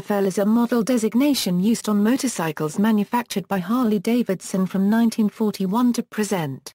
FL is a model designation used on motorcycles manufactured by Harley-Davidson from 1941 to present.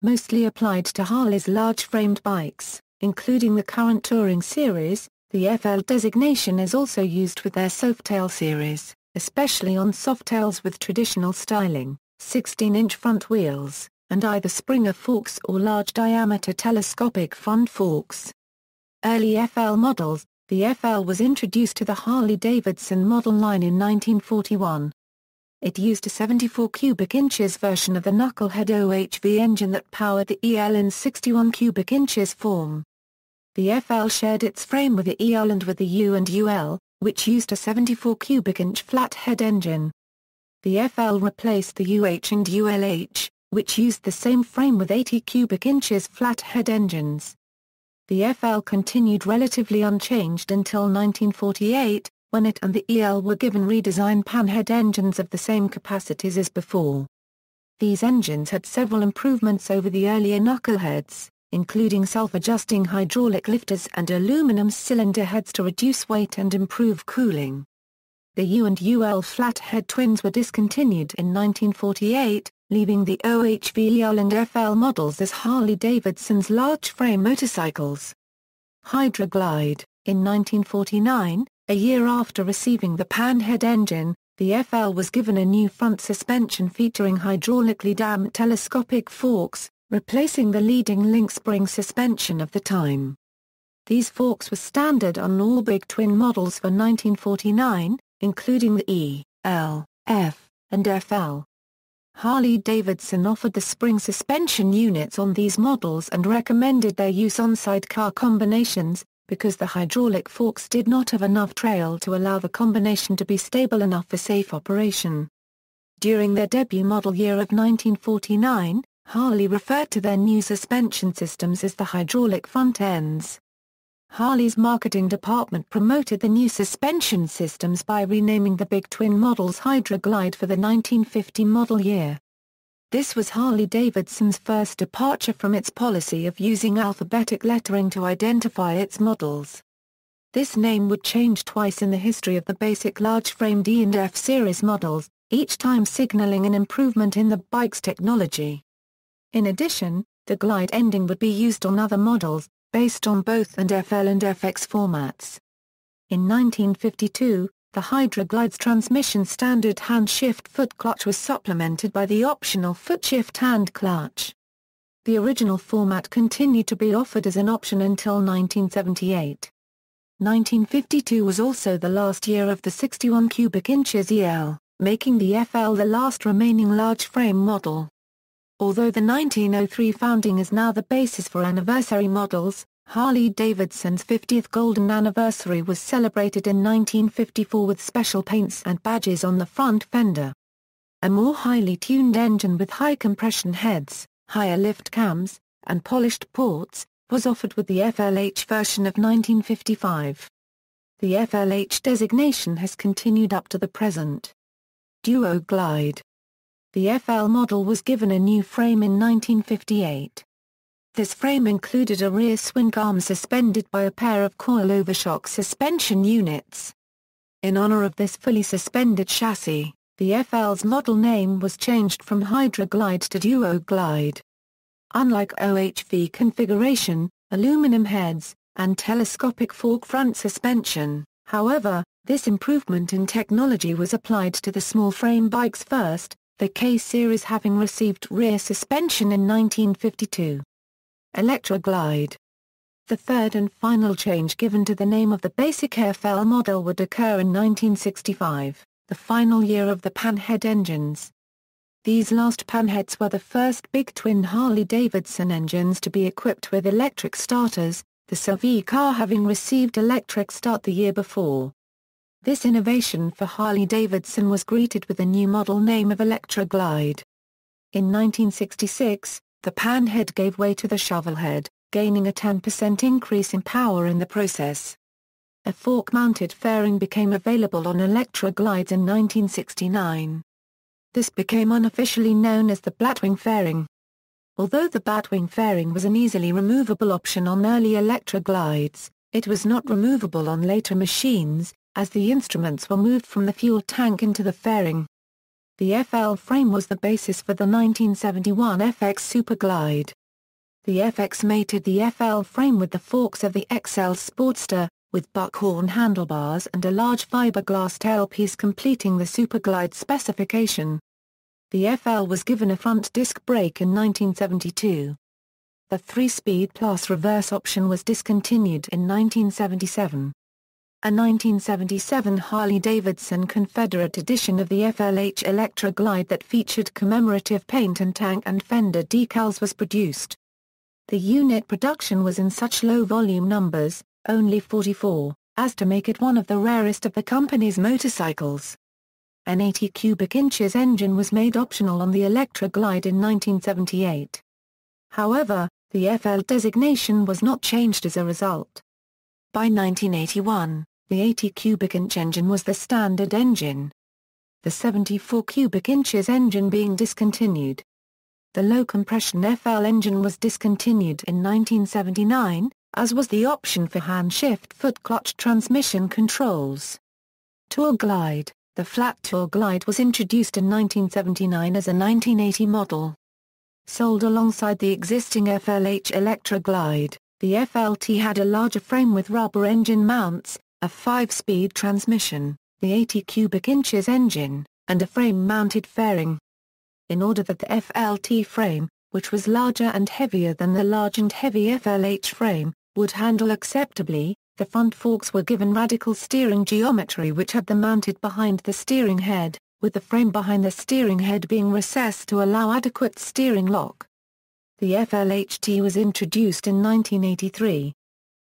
Mostly applied to Harley's large-framed bikes, including the current Touring series, the FL designation is also used with their Softail series, especially on Softails with traditional styling, 16-inch front wheels, and either Springer forks or large-diameter telescopic front forks. Early FL models. The FL was introduced to the Harley-Davidson model line in 1941. It used a 74 cubic inches version of the knucklehead OHV engine that powered the EL in 61 cubic inches form. The FL shared its frame with the EL and with the U and UL, which used a 74 cubic inch flathead engine. The FL replaced the UH and ULH, which used the same frame with 80 cubic inches flathead engines. The FL continued relatively unchanged until 1948, when it and the EL were given redesigned panhead engines of the same capacities as before. These engines had several improvements over the earlier knuckleheads, including self-adjusting hydraulic lifters and aluminum cylinder heads to reduce weight and improve cooling. The U and UL flathead twins were discontinued in 1948, leaving the OHV EL and FL models as Harley-Davidson's large-frame motorcycles. Hydroglide. In 1949, a year after receiving the panhead engine, the FL was given a new front suspension featuring hydraulically damped telescopic forks, replacing the leading link spring suspension of the time. These forks were standard on all big twin models for 1949, including the E, L, F, and FL. Harley-Davidson offered the spring suspension units on these models and recommended their use on sidecar combinations, because the hydraulic forks did not have enough trail to allow the combination to be stable enough for safe operation. During their debut model year of 1949, Harley referred to their new suspension systems as the hydraulic front ends. Harley's marketing department promoted the new suspension systems by renaming the big twin models Hydroglide for the 1950 model year. This was Harley-Davidson's first departure from its policy of using alphabetic lettering to identify its models. This name would change twice in the history of the basic large-frame D and F series models, each time signaling an improvement in the bike's technology. In addition, the glide ending would be used on other models, based on both and FL and FX formats. In 1952, the Hydroglide's transmission standard hand-shift foot clutch was supplemented by the optional foot-shift hand clutch. The original format continued to be offered as an option until 1978. 1952 was also the last year of the 61 cubic inches EL, making the FL the last remaining large-frame model. Although the 1903 founding is now the basis for anniversary models, Harley-Davidson's 50th golden anniversary was celebrated in 1954 with special paints and badges on the front fender. A more highly tuned engine with high compression heads, higher lift cams, and polished ports, was offered with the FLH version of 1955. The FLH designation has continued up to the present. Duo Glide. The FL model was given a new frame in 1958. This frame included a rear swing arm suspended by a pair of coil-over-shock suspension units. In honor of this fully suspended chassis, the FL's model name was changed from Hydroglide to Duo Glide. Unlike OHV configuration, aluminum heads, and telescopic fork front suspension, however, this improvement in technology was applied to the small frame bikes first, the K-Series having received rear suspension in 1952. Electroglide. The third and final change given to the name of the basic FL model would occur in 1965, the final year of the panhead engines. These last panheads were the first big twin Harley-Davidson engines to be equipped with electric starters, the Softail car having received electric start the year before. This innovation for Harley-Davidson was greeted with a new model name of Electroglide. In 1966, the panhead gave way to the shovelhead, gaining a 10% increase in power in the process. A fork-mounted fairing became available on Electroglides in 1969. This became unofficially known as the Batwing fairing. Although the Batwing fairing was an easily removable option on early Electroglides, it was not removable on later machines, as the instruments were moved from the fuel tank into the fairing. The FL frame was the basis for the 1971 FX Superglide. The FX mated the FL frame with the forks of the XL Sportster, with buckhorn handlebars and a large fiberglass tailpiece completing the Superglide specification. The FL was given a front disc brake in 1972. The 3-speed plus reverse option was discontinued in 1977. A 1977 Harley-Davidson Confederate edition of the FLH Electra Glide that featured commemorative paint and tank and fender decals was produced. The unit production was in such low volume numbers, only 44, as to make it one of the rarest of the company's motorcycles. An 80 cubic inches engine was made optional on the Electra Glide in 1978. However, the FL designation was not changed as a result. By 1981, the 80 cubic inch engine was the standard engine. The 74 cubic inches engine being discontinued. The low compression FL engine was discontinued in 1979, as was the option for hand-shift foot clutch transmission controls. Tour Glide. The flat Tour Glide was introduced in 1979 as a 1980 model. Sold alongside the existing FLH Electra Glide, the FLT had a larger frame with rubber engine mounts, a 5-speed transmission, the 80 cubic inches engine, and a frame-mounted fairing. In order that the FLT frame, which was larger and heavier than the large and heavy FLH frame, would handle acceptably, the front forks were given radical steering geometry which had them mounted behind the steering head, with the frame behind the steering head being recessed to allow adequate steering lock. The FLHT was introduced in 1983.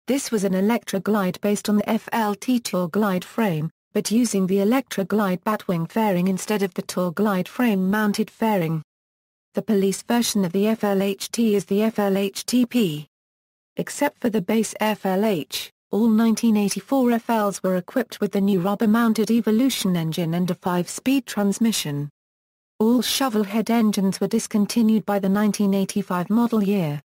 This was an Electra Glide based on the FLT Tour Glide frame, but using the Electra Glide batwing fairing instead of the Tour Glide frame-mounted fairing. The police version of the FLHT is the FLHTP. Except for the base FLH, all 1984 FLs were equipped with the new rubber-mounted Evolution engine and a 5-speed transmission. All shovelhead engines were discontinued by the 1985 model year.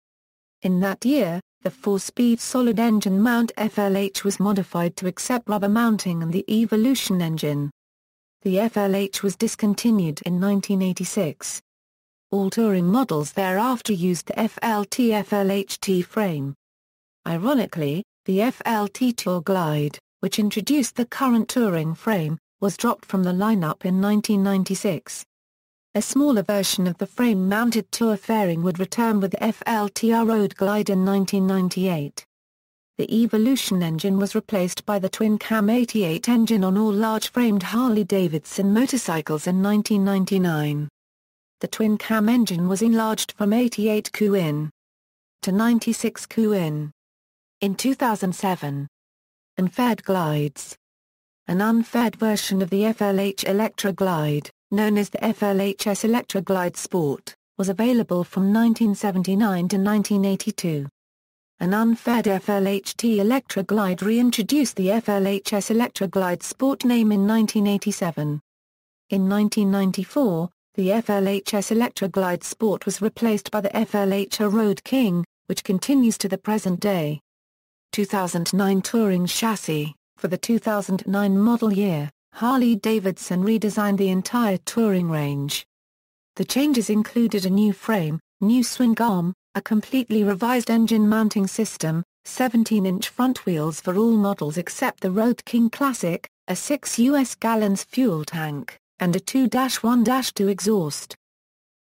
In that year, the 4-speed solid engine mount FLH was modified to accept rubber mounting and the Evolution engine. The FLH was discontinued in 1986. All touring models thereafter used the FLT FLHT frame. Ironically, the FLT Tour Glide, which introduced the current touring frame, was dropped from the lineup in 1996. A smaller version of the frame-mounted Tour fairing would return with the FLT Road Glide in 1998. The Evolution engine was replaced by the twin-cam 88 engine on all large-framed Harley-Davidson motorcycles in 1999. The twin-cam engine was enlarged from 88 cu-in to 96 cu-in. In 2007. Unfaired glides. An unfaired version of the FLH Electra Glide, known as the FLHS Electra Glide Sport, was available from 1979 to 1982. An unfaired FLHT Electra Glide reintroduced the FLHS Electra Glide Sport name in 1987. In 1994, the FLHS Electra Glide Sport was replaced by the FLH Road King, which continues to the present day. 2009 Touring Chassis. For the 2009 model year, Harley-Davidson redesigned the entire touring range. The changes included a new frame, new swing arm, a completely revised engine mounting system, 17-inch front wheels for all models except the Road King Classic, a 6 US gallons fuel tank, and a 2-1-2 exhaust.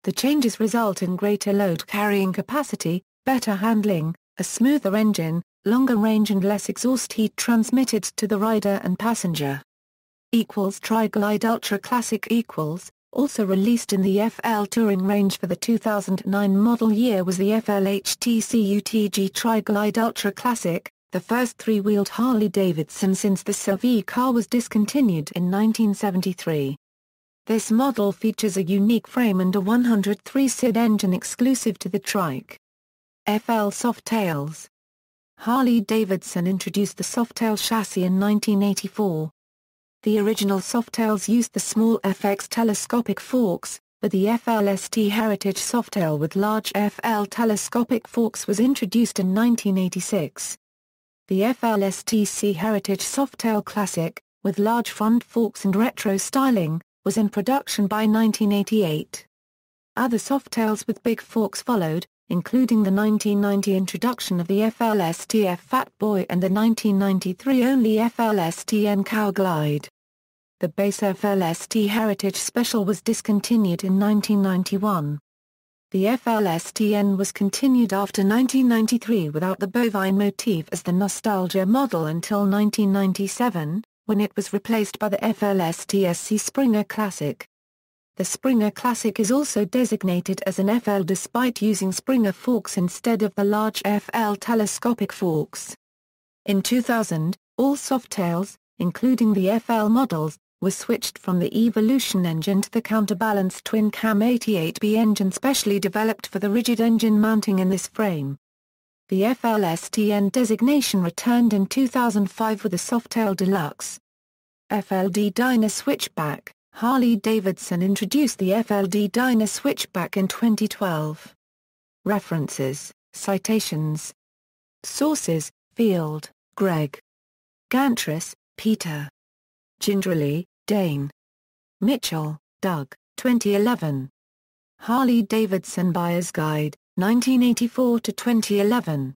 The changes result in greater load carrying capacity, better handling, a smoother engine, longer range and less exhaust heat transmitted to the rider and passenger. Tri-Glide Ultra Classic also released in the FL touring range for the 2009 model year was the FLHT CUTG Tri-Glide Ultra Classic, the first three-wheeled Harley-Davidson since the Survey car was discontinued in 1973. This model features a unique frame and a 103 SID engine exclusive to the trike. FL Softails. Harley-Davidson introduced the Softail chassis in 1984. The original Softails used the small FX telescopic forks, but the FLST Heritage Softail with large FL telescopic forks was introduced in 1986. The FLSTC Heritage Softail Classic, with large front forks and retro styling, was in production by 1988. Other Softails with big forks followed, including the 1990 introduction of the FL/ST Fat Boy and the 1993 only FL/ST Cow Glide. The base FL/ST Heritage Special was discontinued in 1991. The FL/ST was continued after 1993 without the bovine motif as the nostalgia model until 1997, when it was replaced by the FL/ST Springer Classic. The Springer Classic is also designated as an FL despite using Springer forks instead of the large FL telescopic forks. In 2000, all Softails, including the FL models, were switched from the Evolution engine to the counterbalanced twin-cam 88B engine specially developed for the rigid engine mounting in this frame. The FL/ST designation returned in 2005 with the Softail Deluxe. FLD Dyna Switchback. Harley-Davidson introduced the FLD Dyna Switchback in 2012. References, citations. Sources: Field, Greg. Gantris, Peter. Gingerly, Dane. Mitchell, Doug, 2011. Harley-Davidson Buyer's Guide, 1984 to 2011.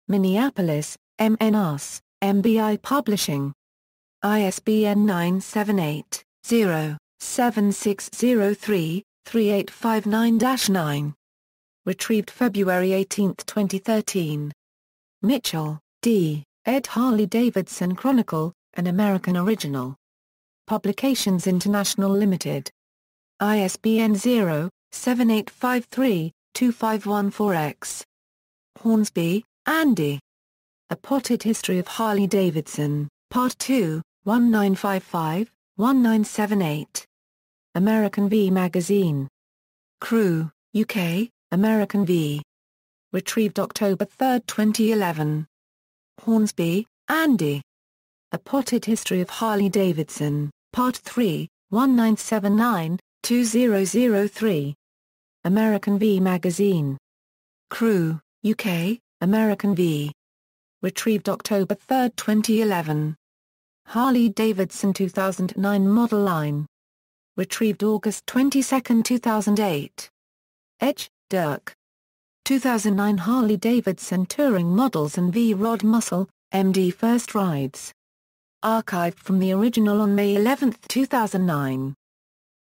Minneapolis, MNUS, MBI Publishing. ISBN 978-0-7603-3859-9. Retrieved February 18, 2013. Mitchell, D., ed. Harley-Davidson Chronicle, an American Original. Publications International Limited. ISBN 0-7853-2514-X. Hornsby, Andy. A Potted History of Harley-Davidson, Part 2, 1955-1978. American V Magazine. Crewe, UK, American V. Retrieved October 3, 2011. Hornsby, Andy. A Potted History of Harley-Davidson, Part 3, 1979-2003. American V Magazine. Crewe, UK, American V. Retrieved October 3, 2011. Harley-Davidson 2009 Model Line. Retrieved August 22, 2008. Edge, Dirk. 2009 Harley-Davidson Touring Models and V-Rod Muscle, MD First Rides. Archived from the original on May 11, 2009.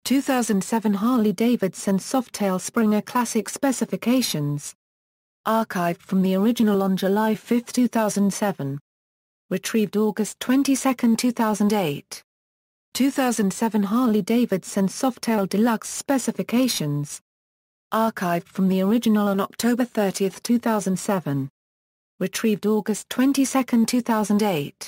2007 Harley-Davidson Softail Springer Classic Specifications. Archived from the original on July 5, 2007. Retrieved August 22, 2008. 2007 Harley-Davidson Softail Deluxe Specifications. Archived from the original on October 30, 2007. Retrieved August 22, 2008.